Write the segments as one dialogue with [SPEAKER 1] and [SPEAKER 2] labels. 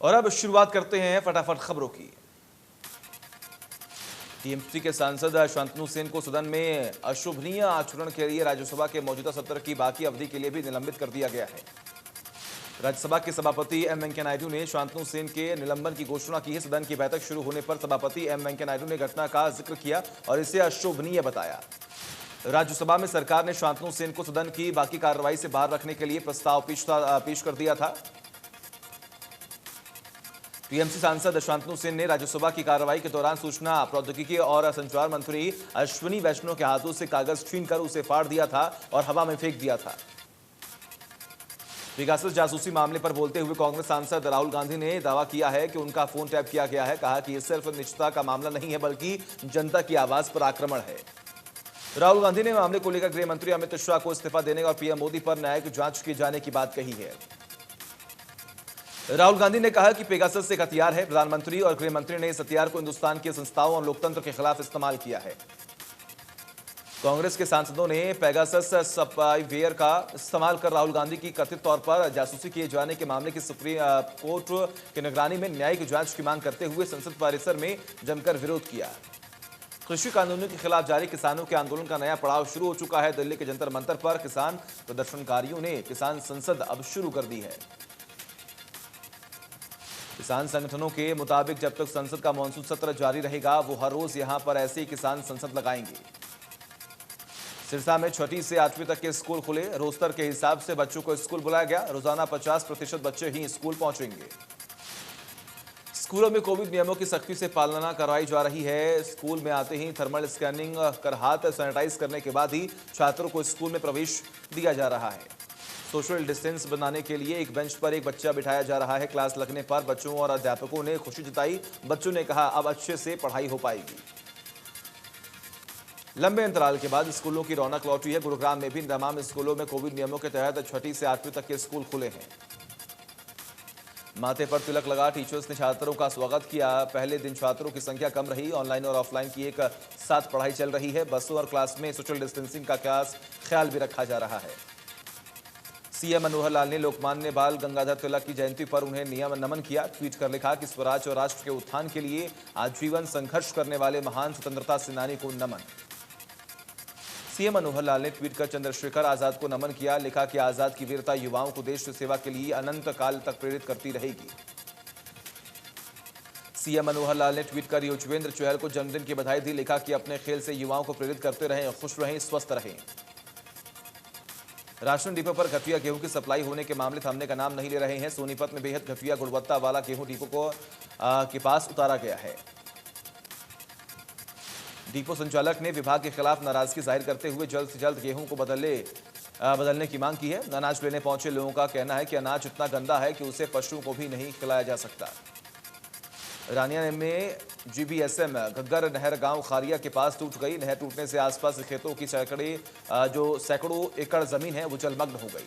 [SPEAKER 1] और अब शुरुआत करते हैं फटाफट खबरों की। टीएमसी के सांसद शांतनु सेन को सदन में अशोभनीय आचरण के लिए राज्यसभा के मौजूदा सत्र की बाकी अवधि के लिए भी निलंबित कर दिया गया है। राज्यसभा के सभापति एम वेंकैया नायडू ने शांतनु सेन के निलंबन की घोषणा की है। सदन की बैठक शुरू होने पर सभापति एम वेंकैया नायडू ने घटना का जिक्र किया और इसे अशोभनीय बताया। राज्यसभा में सरकार ने शांतनु सेन को सदन की बाकी कार्रवाई से बाहर रखने के लिए प्रस्ताव पेश कर दिया था। टीएमसी सांसद शांतनु सेन ने राज्यसभा की कार्रवाई के दौरान सूचना प्रौद्योगिकी और संचार मंत्री अश्विनी वैष्णव के हाथों से कागज छीनकर उसे फाड़ दिया था और हवा में फेंक दिया था। पेगासस जासूसी मामले पर बोलते हुए कांग्रेस सांसद राहुल गांधी ने दावा किया है कि उनका फोन टैप किया गया है। कहा कि यह सिर्फ निजता का मामला नहीं है बल्कि जनता की आवाज पर आक्रमण है। राहुल गांधी ने मामले को लेकर गृह मंत्री अमित शाह को इस्तीफा देने और पीएम मोदी पर न्यायिक जांच किए जाने की बात कही है। राहुल गांधी ने कहा कि पेगासस एक हथियार है। प्रधानमंत्री और गृह मंत्री ने इस हथियार को हिंदुस्तान की संस्थाओं और लोकतंत्र के खिलाफ इस्तेमाल किया है। कांग्रेस के सांसदों ने पेगासस स्पाईवेयर का इस्तेमाल कर राहुल गांधी की कथित तौर पर जासूसी किए जाने के मामले की सुप्रीम कोर्ट की निगरानी में न्यायिक जांच की मांग करते हुए संसद परिसर में जमकर विरोध किया। कृषि कानूनों के खिलाफ जारी किसानों के आंदोलन का नया पड़ाव शुरू हो चुका है। दिल्ली के जंतर मंतर पर किसान प्रदर्शनकारियों ने किसान संसद अब शुरू कर दी है। किसान संगठनों के मुताबिक जब तक संसद का मानसून सत्र जारी रहेगा वो हर रोज यहां पर ऐसे ही किसान संसद लगाएंगे। सिरसा में 6वीं से 8वीं तक के स्कूल खुले। रोस्टर के हिसाब से बच्चों को स्कूल बुलाया गया। रोजाना 50% बच्चे ही स्कूल पहुंचेंगे। स्कूलों में कोविड नियमों की सख्ती से पालना करवाई जा रही है। स्कूल में आते ही थर्मल स्कैनिंग कर हाथ सैनिटाइज करने के बाद ही छात्रों को स्कूल में प्रवेश दिया जा रहा है। सोशल डिस्टेंस बनाने के लिए एक बेंच पर एक बच्चा बिठाया जा रहा है। क्लास लगने पर बच्चों और अध्यापकों ने खुशी जताई। बच्चों ने कहा अब अच्छे से पढ़ाई हो पाएगी। लंबे अंतराल के बाद स्कूलों की रौनक लौटी है। गुरुग्राम में भी तमाम स्कूलों में कोविड नियमों के तहत 6वीं से 8वीं तक के स्कूल खुले हैं। माथे पर तिलक लगा टीचर्स ने छात्रों का स्वागत किया। पहले दिन छात्रों की संख्या कम रही। ऑनलाइन और ऑफलाइन की एक साथ पढ़ाई चल रही है। बसों और क्लास में सोशल डिस्टेंसिंग का खास ख्याल भी रखा जा रहा है। सीएम मनोहर लाल ने लोकमान्य बाल गंगाधर तिलक की जयंती पर उन्हें नमन किया। ट्वीट कर लिखा कि स्वराज और राष्ट्र के उत्थान के लिए आजीवन संघर्ष करने वाले महान स्वतंत्रता सेनानी को नमन। सीएम मनोहर लाल ने ट्वीट कर चंद्रशेखर आजाद को नमन किया। लिखा कि आजाद की वीरता युवाओं को देश सेवा के लिए अनंत काल तक प्रेरित करती रहेगी। सीएम मनोहर लाल ने ट्वीट कर युजवेंद्र चहल को जन्मदिन की बधाई दी। लिखा कि अपने खेल से युवाओं को प्रेरित करते रहें, खुश रहें, स्वस्थ रहें। राशन डिपो पर घटिया गेहूं की सप्लाई होने के मामले थमने का नाम नहीं ले रहे हैं। सोनीपत में बेहद घटिया गुणवत्ता वाला गेहूं डिपो के पास उतारा गया है। डिपो संचालक ने विभाग के खिलाफ नाराजगी जाहिर करते हुए जल्द से जल्द गेहूं को बदलने की मांग की है। अनाज लेने पहुंचे लोगों का कहना है कि अनाज इतना गंदा है कि उसे पशुओं को भी नहीं खिलाया जा सकता। रानिया में जीबीएसएम घग्गर नहर गांव खारिया के पास टूट गई। नहर टूटने से आसपास के खेतों की सैकड़ों एकड़ जमीन है वो जलमग्न हो गई।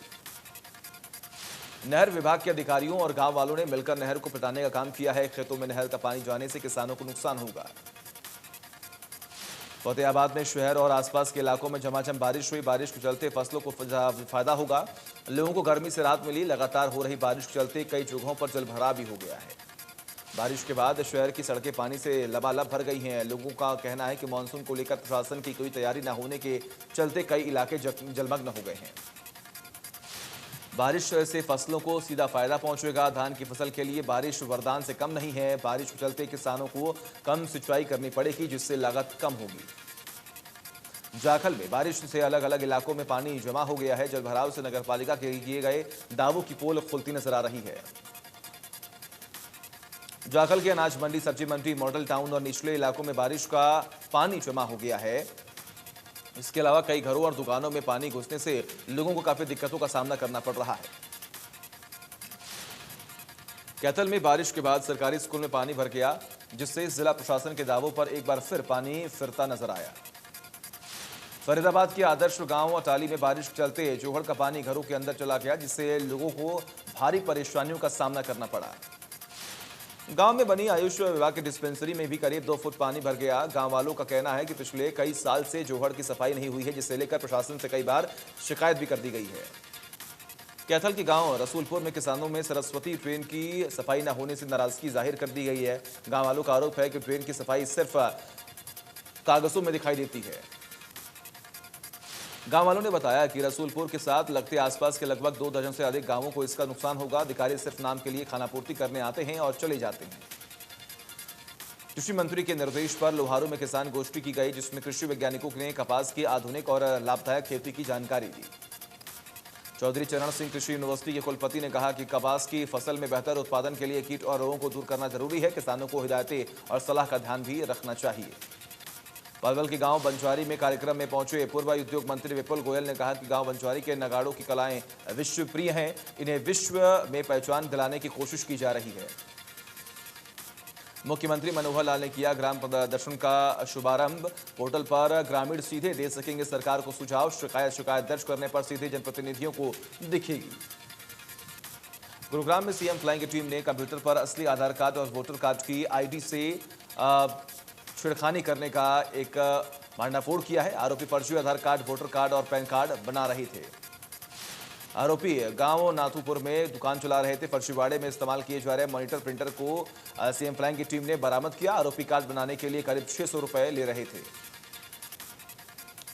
[SPEAKER 1] नहर विभाग के अधिकारियों और गांव वालों ने मिलकर नहर को पटाने का काम किया है। खेतों में नहर का पानी जाने से किसानों को नुकसान होगा। फतेहाबाद में शहर और आसपास के इलाकों में झमाझम बारिश हुई। बारिश के चलते फसलों को फायदा होगा। लोगों को गर्मी से राहत मिली। लगातार हो रही बारिश के चलते कई जगहों पर जलभराव भी हो गया है। बारिश के बाद शहर की सड़कें पानी से लबालब भर गई हैं। लोगों का कहना है कि मानसून को लेकर प्रशासन की कोई तैयारी न होने के चलते कई इलाके जलमग्न हो गए हैं। बारिश से फसलों को सीधा फायदा पहुंचेगा। धान की फसल के लिए बारिश वरदान से कम नहीं है। बारिश के चलते किसानों को कम सिंचाई करनी पड़ेगी जिससे लागत कम होगी। जाखल में बारिश से अलग अलग इलाकों में पानी जमा हो गया है। जलभराव से नगरपालिका के किए गए दावों की पोल खुलती नजर आ रही है। जाखल के अनाज मंडी, सब्जी मंडी, मॉडल टाउन और निचले इलाकों में बारिश का पानी जमा हो गया है। इसके अलावा कई घरों और दुकानों में पानी घुसने से लोगों को काफी दिक्कतों का सामना करना पड़ रहा है। कैथल में बारिश के बाद सरकारी स्कूल में पानी भर गया जिससे जिला प्रशासन के दावों पर एक बार फिर पानी फिरता नजर आया। फरीदाबाद के आदर्श गांव अटाली में बारिश के चलते जोहड़ का पानी घरों के अंदर चला गया जिससे लोगों को भारी परेशानियों का सामना करना पड़ा। गांव में बनी आयुष विभाग की डिस्पेंसरी में भी करीब 2 फुट पानी भर गया। गांव वालों का कहना है कि पिछले कई साल से जोहड़ की सफाई नहीं हुई है जिससे लेकर प्रशासन से कई बार शिकायत भी कर दी गई है। कैथल के गांव रसूलपुर में किसानों में सरस्वती ट्रेन की सफाई न होने से नाराजगी जाहिर कर दी गई है। गांव वालों का आरोप है कि ट्रेन की सफाई सिर्फ कागजों में दिखाई देती है। गांव वालों ने बताया कि रसूलपुर के साथ लगते आसपास के लगभग 2 दर्जन से अधिक गांवों को इसका नुकसान होगा। अधिकारी सिर्फ नाम के लिए खानापूर्ति करने आते हैं और चले जाते हैं। कृषि मंत्री के निर्देश पर लोहारू में किसान गोष्ठी की गई, जिसमें कृषि वैज्ञानिकों ने कपास की आधुनिक और लाभदायक खेती की जानकारी दी। चौधरी चरण सिंह कृषि यूनिवर्सिटी के कुलपति ने कहा कि कपास की फसल में बेहतर उत्पादन के लिए कीट और रोगों को दूर करना जरूरी है। किसानों को हिदायतें और सलाह का ध्यान भी रखना चाहिए। पलवल के गांव बंचवारी में कार्यक्रम में पहुंचे पूर्व उद्योग मंत्री विपुल गोयल ने कहा कि गांव बंचवारी के नगाड़ों की कलाएं विश्व प्रिय हैं। इन्हें विश्व में पहचान दिलाने की कोशिश की जा रही है। मुख्यमंत्री मनोहर लाल ने किया ग्राम प्रदर्शन का शुभारंभ। पोर्टल पर ग्रामीण सीधे दे सकेंगे सरकार को सुझाव। शिकायत दर्ज करने पर सीधे जनप्रतिनिधियों को दिखेगी। गुरुग्राम में सीएम फ्लाइंग की टीम ने कंप्यूटर पर असली आधार कार्ड और वोटर कार्ड की आईडी से छिड़खानी करने का एक भांडाफोड़ किया है। आरोपी फर्जी आधार कार्ड, वोटर कार्ड और पैन कार्ड बना रहे थे। आरोपी गांव नाथूपुर में दुकान चला रहे थे। फर्जीवाड़े में इस्तेमाल किए जा रहे मॉनिटर प्रिंटर को सीएम फ्लाइंग की टीम ने बरामद किया। आरोपी कार्ड बनाने के लिए करीब 600 रुपए ले रहे थे।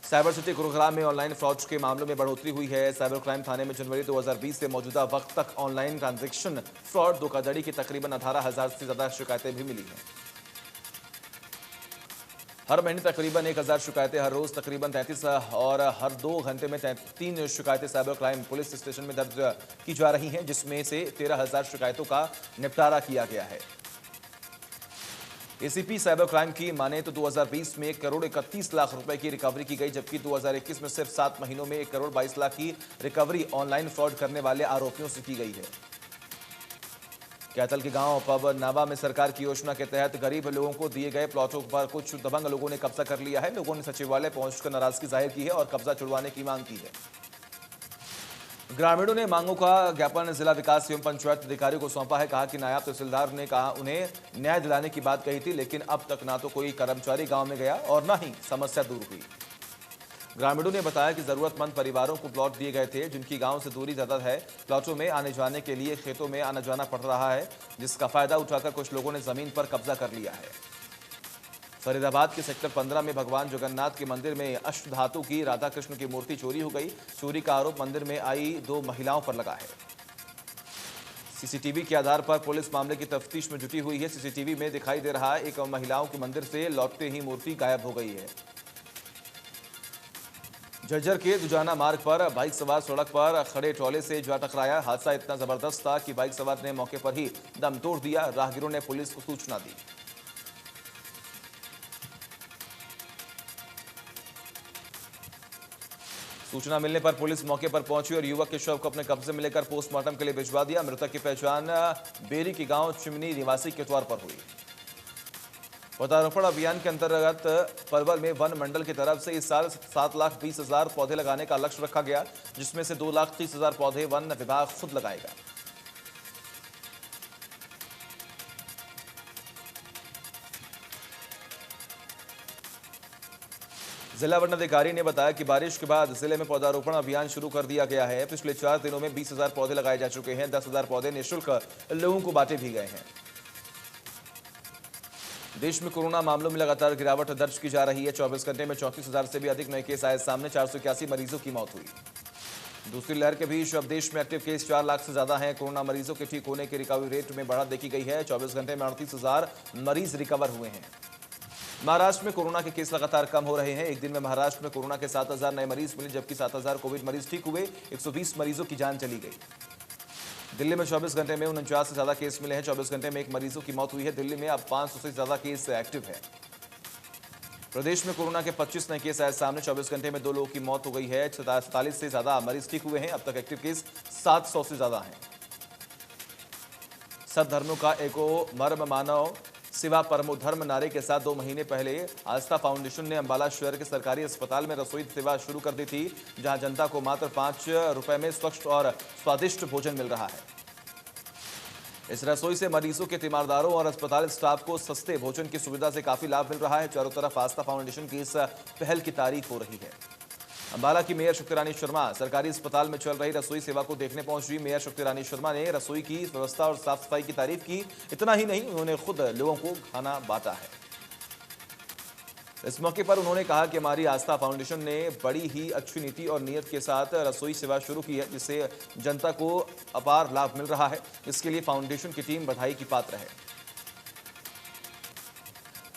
[SPEAKER 1] साइबर सिटी गुरुग्राम में ऑनलाइन फ्रॉड के मामलों में बढ़ोतरी हुई है। साइबर क्राइम थाने में जनवरी 2020 से मौजूदा वक्त तक ऑनलाइन ट्रांजैक्शन फ्रॉड, धोखाधड़ी की तकरीबन 18,000 से ज्यादा शिकायतें भी मिली हैं। हर महीने तकरीबन 1,000 शिकायतें, हर रोज तकरीबन 33 और हर 2 घंटे में 3 शिकायतें साइबर क्राइम पुलिस स्टेशन में दर्ज की जा रही हैं, जिसमें से 13,000 शिकायतों का निपटारा किया गया है। एसीपी साइबर क्राइम की माने तो 2020 में 1,31,00,000 रुपए की रिकवरी की गई, जबकि 2021 में सिर्फ 7 महीनों में 1,22,00,000 की रिकवरी ऑनलाइन फ्रॉड करने वाले आरोपियों से की गई है। कैथल के गांव पब नावा में सरकार की योजना के तहत गरीब लोगों को दिए गए प्लॉटों पर कुछ दबंग लोगों ने कब्जा कर लिया है। लोगों ने सचिवालय पहुंचकर नाराजगी जाहिर की है और कब्जा छुड़वाने की मांग की है। ग्रामीणों ने मांगों का ज्ञापन जिला विकास एवं पंचायत अधिकारी को सौंपा है। कहा कि नायब तहसीलदार ने कहा उन्हें न्याय दिलाने की बात कही थी, लेकिन अब तक ना तो कोई कर्मचारी गांव में गया और न ही समस्या दूर हुई। ग्रामीणों ने बताया कि जरूरतमंद परिवारों को प्लॉट दिए गए थे, जिनकी गांव से दूरी ज्यादा है। प्लॉटों में आने जाने के लिए खेतों में आना जाना पड़ रहा है, जिसका फायदा उठाकर कुछ लोगों ने जमीन पर कब्जा कर लिया है। फरीदाबाद के सेक्टर 15 में भगवान जगन्नाथ के मंदिर में अष्टधातु की राधा कृष्ण की मूर्ति चोरी हो गई। चोरी का आरोप मंदिर में आई 2 महिलाओं पर लगा है। सीसीटीवी के आधार पर पुलिस मामले की तफ्तीश में जुटी हुई है। सीसीटीवी में दिखाई दे रहा है एक महिलाओं के मंदिर से लौटते ही मूर्ति गायब हो गई है। झज्जर के दुजाना मार्ग पर बाइक सवार सड़क पर खड़े ट्रॉले से जा टकराया। हादसा इतना जबरदस्त था कि बाइक सवार ने मौके पर ही दम तोड़ दिया। राहगीरों ने पुलिस को सूचना दी। सूचना मिलने पर पुलिस मौके पर पहुंची और युवक के शव को अपने कब्जे में लेकर पोस्टमार्टम के लिए भिजवा दिया। मृतक की पहचान बेरी के गांव चिमनी निवासी के तौर पर हुई। पौधारोपण अभियान के अंतर्गत पलवल में वन मंडल की तरफ से इस साल 7,20,000 पौधे लगाने का लक्ष्य रखा गया, जिसमें से 2,30,000 पौधे वन विभाग खुद लगाएगा। जिला वन अधिकारी ने बताया कि बारिश के बाद जिले में पौधारोपण अभियान शुरू कर दिया गया है। पिछले 4 दिनों में 20,000 पौधे लगाए जा चुके हैं। 10,000 पौधे निःशुल्क लोगों को बांटे भी गए हैं। देश में कोरोना मामलों में लगातार गिरावट दर्ज की जा रही है। 24 घंटे में 34,000 से भी अधिक नए केस आए सामने। 481 मरीजों की मौत हुई। दूसरी लहर के बीच अब देश में एक्टिव केस 4 लाख से ज्यादा हैं। कोरोना मरीजों के ठीक होने की रिकवरी रेट में बढ़त देखी गई है। 24 घंटे में 38,000 मरीज रिकवर हुए हैं। महाराष्ट्र में कोरोना के केस लगातार कम हो रहे हैं। एक दिन में महाराष्ट्र में कोरोना के 7,000 नए मरीज मिले, जबकि 7,000 कोविड मरीज ठीक हुए। 120 मरीजों की जान चली गई। दिल्ली में 24 घंटे में 49 से ज्यादा केस मिले हैं। 24 घंटे में 1 मरीजों की मौत हुई है। दिल्ली में अब 500 से ज्यादा केस एक्टिव है। प्रदेश में कोरोना के 25 नए केस आए सामने। 24 घंटे में 2 लोगों की मौत हो गई है। 47 से ज्यादा मरीज ठीक हुए हैं। अब तक एक्टिव केस 700 से ज्यादा हैं। सब धर्मों का एको मर्म मानव सेवा परमो धर्म नारे के साथ 2 महीने पहले आस्था फाउंडेशन ने अंबाला शहर के सरकारी अस्पताल में रसोई सेवा शुरू कर दी थी, जहां जनता को मात्र 5 रुपए में स्वच्छ और स्वादिष्ट भोजन मिल रहा है। इस रसोई से मरीजों के तीमारदारों और अस्पताल स्टाफ को सस्ते भोजन की सुविधा से काफी लाभ मिल रहा है। चारों तरफ आस्था फाउंडेशन की इस पहल की तारीफ हो रही है। अंबाला की मेयर शक्ति रानी शर्मा सरकारी अस्पताल में चल रही रसोई सेवा को देखने पहुंची। मेयर शक्ति रानी शर्मा ने रसोई की व्यवस्था और साफ सफाई की तारीफ की। इतना ही नहीं, उन्होंने खुद लोगों को खाना बांटा है। इस मौके पर उन्होंने कहा कि हमारी आस्था फाउंडेशन ने बड़ी ही अच्छी नीति और नियत के साथ रसोई सेवा शुरू की है, जिससे जनता को अपार लाभ मिल रहा है। इसके लिए फाउंडेशन की टीम बधाई की पात्र है।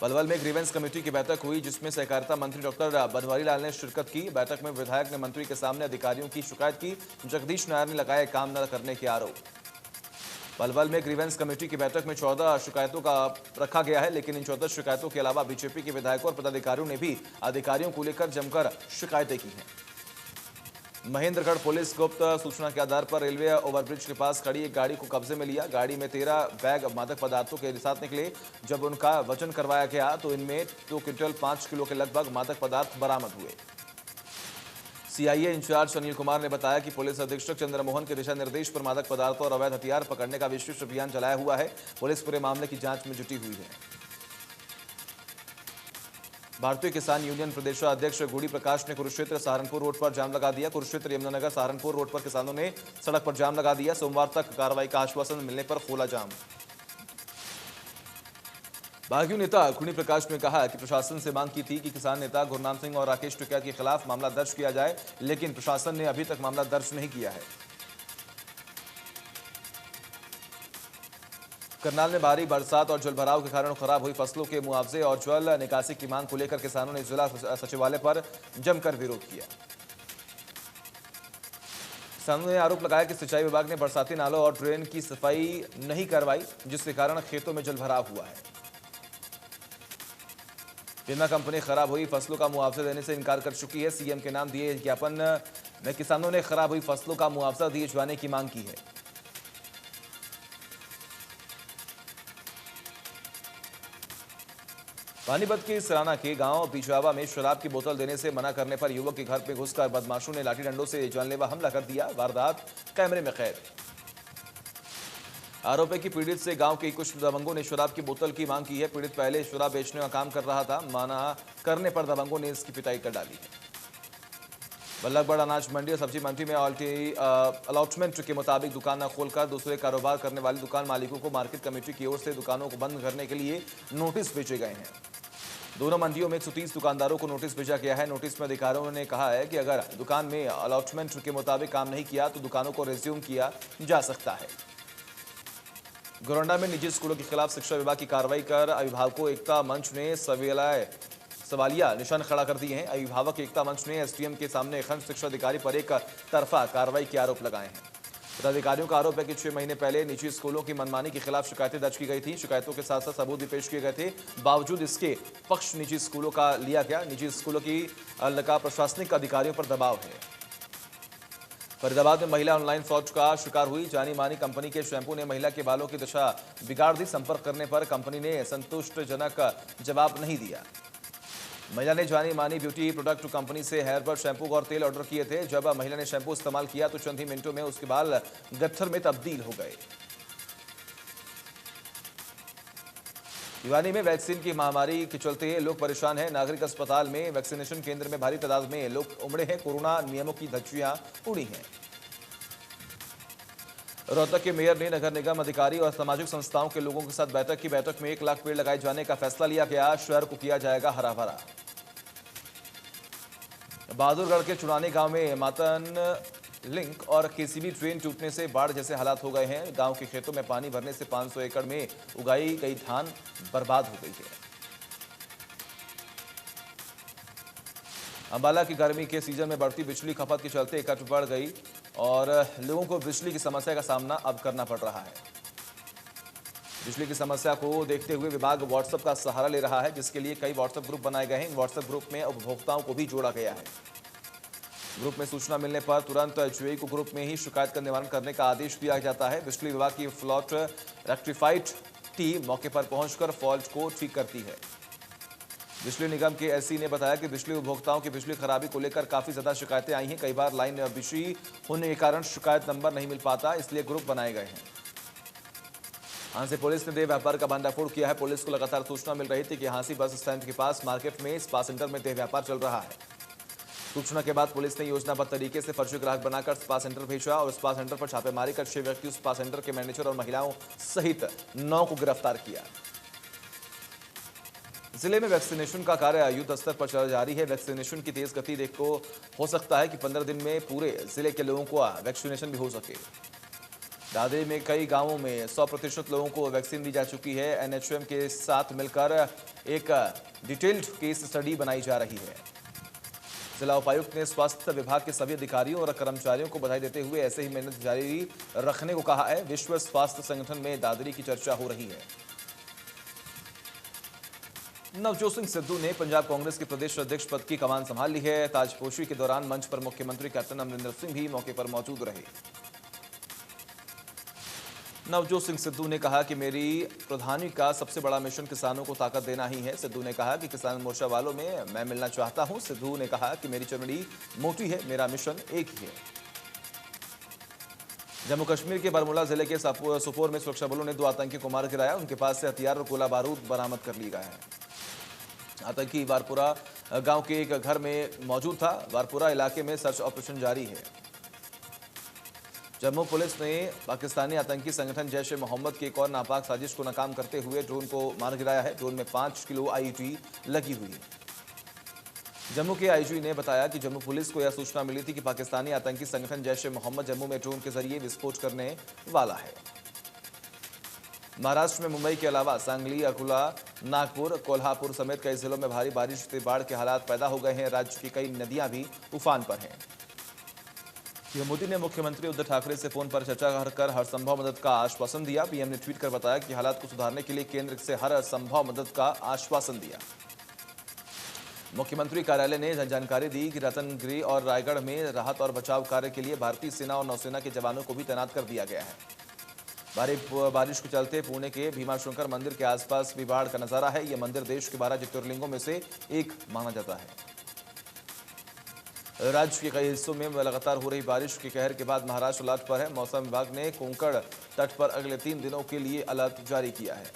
[SPEAKER 1] पलवल में ग्रीवेंस कमेटी की बैठक हुई, जिसमें सहकारिता मंत्री डॉक्टर बनवारी लाल ने शिरकत की। बैठक में विधायक ने मंत्री के सामने अधिकारियों की शिकायत की। जगदीश नायर ने लगाए काम न करने के आरोप। पलवल में ग्रीवेंस कमेटी की बैठक में 14 शिकायतों का रखा गया है, लेकिन इन 14 शिकायतों के अलावा बीजेपी के विधायकों और पदाधिकारियों ने भी अधिकारियों को लेकर जमकर शिकायतें की हैं। महेंद्रगढ़ पुलिस गुप्त सूचना के आधार पर रेलवे ओवरब्रिज के पास खड़ी एक गाड़ी को कब्जे में लिया। गाड़ी में 13 बैग मादक पदार्थों के साथ निकले। जब उनका वजन करवाया गया तो इनमें 2 क्विंटल 5 किलो के लगभग मादक पदार्थ बरामद हुए। सीआईए इंचार्ज अनिल कुमार ने बताया कि पुलिस अधीक्षक चंद्रमोहन के दिशा निर्देश पर मादक पदार्थों और अवैध हथियार पकड़ने का विशेष अभियान चलाया हुआ है। पुलिस पूरे मामले की जांच में जुटी हुई है। भारतीय किसान यूनियन प्रदेशाध्यक्ष गुड़ी प्रकाश ने कुरुक्षेत्र सहारनपुर रोड पर जाम लगा दिया। कुरुक्षेत्र यमुनानगर सहारनपुर रोड पर किसानों ने सड़क पर जाम लगा दिया। सोमवार तक कार्रवाई का आश्वासन मिलने पर खोला जाम। भाजपा नेता गुड़ी प्रकाश ने कहा कि प्रशासन से मांग की थी कि किसान नेता गुरनाम सिंह और राकेश टिकैत के खिलाफ मामला दर्ज किया जाए, लेकिन प्रशासन ने अभी तक मामला दर्ज नहीं किया है। करनाल में भारी बरसात और जलभराव के कारण खराब हुई फसलों के मुआवजे और जल निकासी की मांग को लेकर किसानों ने जिला सचिवालय पर जमकर विरोध किया। किसानों ने आरोप लगाया कि सिंचाई विभाग ने बरसाती नालों और ड्रेन की सफाई नहीं करवाई, जिसके कारण खेतों में जलभराव हुआ है। बीमा कंपनी खराब हुई फसलों का मुआवजा देने से इनकार कर चुकी है। सीएम के नाम दिए ज्ञापन में किसानों ने खराब हुई फसलों का मुआवजा दिए जाने की मांग की है। पानीपत के सराना के गांव बिजावा में शराब की बोतल देने से मना करने पर युवक के घर में घुसकर बदमाशों ने लाठी डंडों से जानलेवा हमला कर दिया। वारदात कैमरे में कैद। आरोप है कि पीड़ित से गांव के कुछ दबंगों ने शराब की बोतल की मांग की है। पीड़ित पहले शराब बेचने का काम कर रहा था। मना करने पर दबंगों ने इसकी पिटाई कर डाली है। बल्लभगढ़ अनाज मंडी और सब्जी मंडी में अलॉटमेंट के मुताबिक दुकान न खोलकर दूसरे कारोबार करने वाले दुकान मालिकों को मार्केट कमेटी की ओर से दुकानों को बंद करने के लिए नोटिस भेजे गए हैं। दोनों मंडियों में 130 दुकानदारों को नोटिस भेजा गया है। नोटिस में अधिकारियों ने कहा है कि अगर दुकान में अलॉटमेंट के मुताबिक काम नहीं किया तो दुकानों को रिज्यूम किया जा सकता है। गोरंडा में निजी स्कूलों के खिलाफ शिक्षा विभाग की कार्रवाई कर अभिभावकों एकता मंच ने सवालिया निशान खड़ा कर दिए हैं। अभिभावक एकता मंच ने एसडीएम के सामने खंड शिक्षा अधिकारी पर एक तरफा कार्रवाई के आरोप लगाए हैं। पदाधिकारियों का आरोप है कि 6 महीने पहले निजी स्कूलों की मनमानी के खिलाफ शिकायतें दर्ज की गई थी। शिकायतों के साथ साथ सबूत भी पेश किए गए थे। बावजूद इसके पक्ष निजी स्कूलों का लिया गया। निजी स्कूलों की लगा प्रशासनिक अधिकारियों पर दबाव है। फरीदाबाद में महिला ऑनलाइन फ्रॉड का शिकार हुई। जानी मानी कंपनी के शैंपू ने महिला के बालों की दशा बिगाड़ दी। संपर्क करने पर कंपनी ने संतुष्टजनक जवाब नहीं दिया। महिला ने जानी मानी ब्यूटी प्रोडक्ट कंपनी से हेयरबड शैंपू और तेल ऑर्डर किए थे। जब महिला ने शैंपू इस्तेमाल किया तो चंद ही मिनटों में उसके बाल गट्ठर में तब्दील हो गए। भिवानी में वैक्सीन की महामारी के चलते लोग परेशान हैं। नागरिक अस्पताल में वैक्सीनेशन केंद्र में भारी तादाद में लोग उमड़े हैं। कोरोना नियमों की धज्जियां उड़ी हैं। रोहतक के मेयर ने नगर निगम अधिकारी और सामाजिक संस्थाओं के लोगों के साथ बैठक की। बैठक में 1 लाख पेड़ लगाए जाने का फैसला लिया गया। शहर को किया जाएगा हरा भरा। बहादुरगढ़ के चुनानी गांव में मातन लिंक और केसीबी ट्रेन टूटने से बाढ़ जैसे हालात हो गए हैं। गांव के खेतों में पानी भरने से 500 एकड़ में उगाई गई धान बर्बाद हो गई है। अंबाला की गर्मी के सीजन में बढ़ती बिजली खपत के चलते कट बढ़ गई और लोगों को बिजली की समस्या का सामना अब करना पड़ रहा है। बिजली की समस्या को देखते हुए विभाग व्हाट्सएप का सहारा ले रहा है, जिसके लिए कई व्हाट्सएप ग्रुप बनाए गए हैं। इन व्हाट्सएप ग्रुप में उपभोक्ताओं को भी जोड़ा गया है। ग्रुप में सूचना मिलने पर तुरंत जुए को ग्रुप में ही शिकायत का निवारण करने का आदेश दिया जाता है। बिजली विभाग की फ्लॉट रेक्टिफाइड टीम मौके पर पहुंचकर फॉल्ट को ठीक करती है। बिजली निगम के एससी ने बताया कि बिजली उपभोक्ताओं की बिजली खराबी को लेकर काफी ज्यादा शिकायतें आई हैं। कई बार लाइन बिछी होने के कारण शिकायत नंबर नहीं मिल पाता, इसलिए ग्रुप बनाए गए हैं। हांसी पुलिस ने देह व्यापार का भंडाफोड़ किया है। पुलिस को लगातार सूचना मिल रही थी कि हांसी बस स्टैंड के पास मार्केट में स्पा सेंटर में देह व्यापार चल रहा है। सूचना के बाद पुलिस ने योजनाबद्ध तरीके से फर्जी ग्राहक बनाकर स्पा सेंटर भेजा और स्पा सेंटर पर छापेमारी कर 6 व्यक्ति स्पा सेंटर के मैनेजर और महिलाओं सहित 9 को गिरफ्तार किया। जिले में वैक्सीनेशन का कार्य युद्ध स्तर पर चल जारी है। वैक्सीनेशन की तेज गति देखो हो सकता है कि 15 दिन में पूरे जिले के लोगों को वैक्सीनेशन भी हो सके। दादरी में कई गांवों में 100% लोगों को वैक्सीन दी जा चुकी है। एनएचएम के साथ मिलकर एक डिटेल्ड केस स्टडी बनाई जा रही है। जिला उपायुक्त ने स्वास्थ्य विभाग के सभी अधिकारियों और कर्मचारियों को बधाई देते हुए ऐसे ही मेहनत जारी रखने को कहा है। विश्व स्वास्थ्य संगठन में दादरी की चर्चा हो रही है। नवजोत सिंह सिद्धू ने पंजाब कांग्रेस के प्रदेश अध्यक्ष पद की कमान संभाल ली है। ताजपोशी के दौरान मंच पर मुख्यमंत्री कैप्टन अमरिंदर सिंह भी मौके पर मौजूद रहे। नवजोत सिंह सिद्धू ने कहा कि मेरी प्रधानी का सबसे बड़ा मिशन किसानों को ताकत देना ही है। सिद्धू ने कहा कि किसान मोर्चा वालों में मैं मिलना चाहता हूं। सिद्धू ने कहा कि मेरी चमड़ी मोटी है, मेरा मिशन एक ही है। जम्मू कश्मीर के बारामूला जिले के सोपोर में सुरक्षा बलों ने 2 आतंकी को मार गिराया। उनके पास से हथियार और गोला बारूद बरामद कर लिया गया है। आतंकी वारपुरा गांव के एक घर में मौजूद था। वारपुरा इलाके में सर्च ऑपरेशन जारी है। जम्मू पुलिस ने पाकिस्तानी आतंकी संगठन जैश ए मोहम्मद की एक और नापाक साजिश को नाकाम करते हुए ड्रोन को मार गिराया है। ड्रोन में 5 किलो आईईडी लगी हुई है। जम्मू के आईजी ने बताया कि जम्मू पुलिस को यह सूचना मिली थी कि पाकिस्तानी आतंकी संगठन जैश ए मोहम्मद जम्मू में ड्रोन के जरिए विस्फोट करने वाला है। महाराष्ट्र में मुंबई के अलावा सांगली, अकोला, नागपुर, कोल्हापुर समेत कई जिलों में भारी बारिश से बाढ़ के हालात पैदा हो गए हैं। राज्य की कई नदियां भी उफान पर हैं। पीएम मोदी ने मुख्यमंत्री उद्धव ठाकरे से फोन पर चर्चा कर हर संभव मदद का आश्वासन दिया। पीएम ने ट्वीट कर बताया कि हालात को सुधारने के लिए केंद्र से हर संभव मदद का आश्वासन दिया। मुख्यमंत्री कार्यालय ने जानकारी दी कि रतनगिरी और रायगढ़ में राहत और बचाव कार्य के लिए भारतीय सेना और नौसेना के जवानों को भी तैनात कर दिया गया है। भारी बारिश के चलते पुणे के भीमाशंकर मंदिर के आसपास भी बाढ़ का नजारा है। यह मंदिर देश के 12 ज्योतिर्लिंगों में से एक माना जाता है। राज्य के कई हिस्सों में लगातार हो रही बारिश के कहर के बाद महाराष्ट्र अलर्ट पर है। मौसम विभाग ने कोंकण तट पर अगले 3 दिनों के लिए अलर्ट जारी किया है।